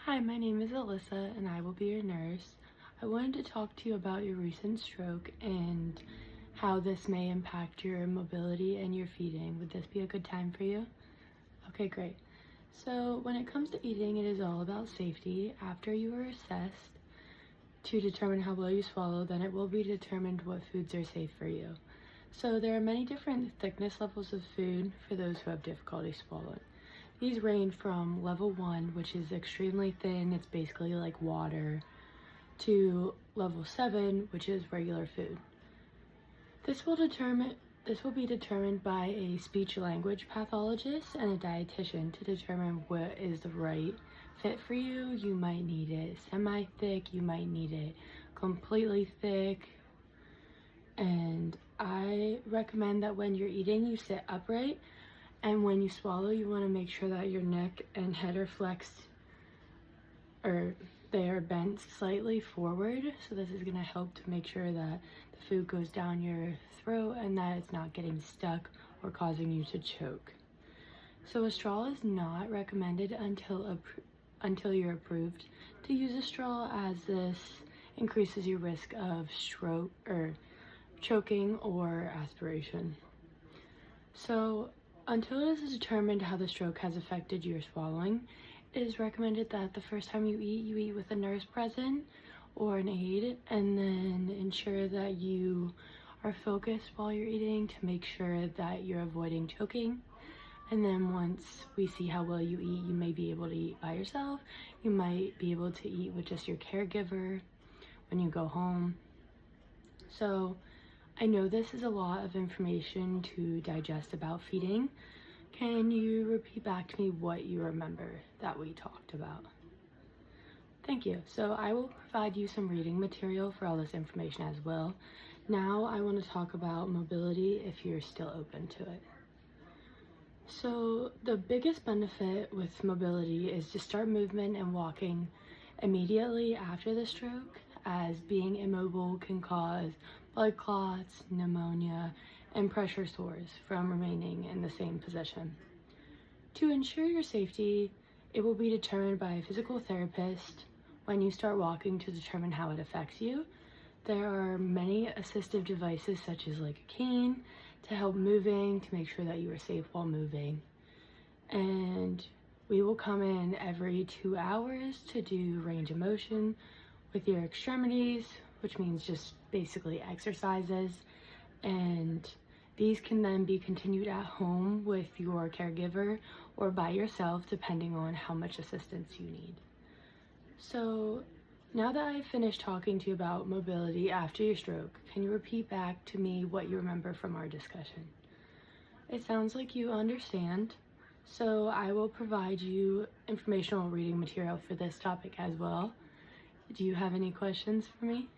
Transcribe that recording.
Hi, my name is Alyssa and I will be your nurse. I wanted to talk to you about your recent stroke and how this may impact your mobility and your feeding. Would this be a good time for you? Okay, great. So when it comes to eating, it is all about safety. After you are assessed to determine how well you swallow, then it will be determined what foods are safe for you. So there are many different thickness levels of food for those who have difficulty swallowing. These range from level 1, which is extremely thin, it's basically like water, to level 7, which is regular food. This will be determined by a speech language pathologist and a dietitian to determine what is the right fit for you. You might need it semi-thick, you might need it completely thick, and I recommend that when you're eating, you sit upright, and when you swallow, you want to make sure that your neck and head are flexed, or they are bent slightly forward. So this is going to help to make sure that the food goes down your throat and that it's not getting stuck or causing you to choke. So a straw is not recommended until you're approved to use a straw, as this increases your risk of stroke or choking or aspiration. So until it is determined how the stroke has affected your swallowing, it is recommended that the first time you eat with a nurse present or an aide, and then ensure that you are focused while you're eating to make sure that you're avoiding choking. And then once we see how well you eat, you may be able to eat by yourself. You might be able to eat with just your caregiver when you go home. So I know this is a lot of information to digest about feeding. Can you repeat back to me what you remember that we talked about? Thank you. So I will provide you some reading material for all this information as well. Now I want to talk about mobility if you're still open to it. So the biggest benefit with mobility is to start movement and walking immediately after the stroke, as being immobile can cause blood clots, pneumonia, and pressure sores from remaining in the same position. To ensure your safety, it will be determined by a physical therapist when you start walking to determine how it affects you. There are many assistive devices such as like a cane to help moving, to make sure that you are safe while moving. And we will come in every 2 hours to do range of motion with your extremities, which means just basically exercises. And these can then be continued at home with your caregiver or by yourself, depending on how much assistance you need. So now that I've finished talking to you about mobility after your stroke, can you repeat back to me what you remember from our discussion? It sounds like you understand, so I will provide you informational reading material for this topic as well. Do you have any questions for me?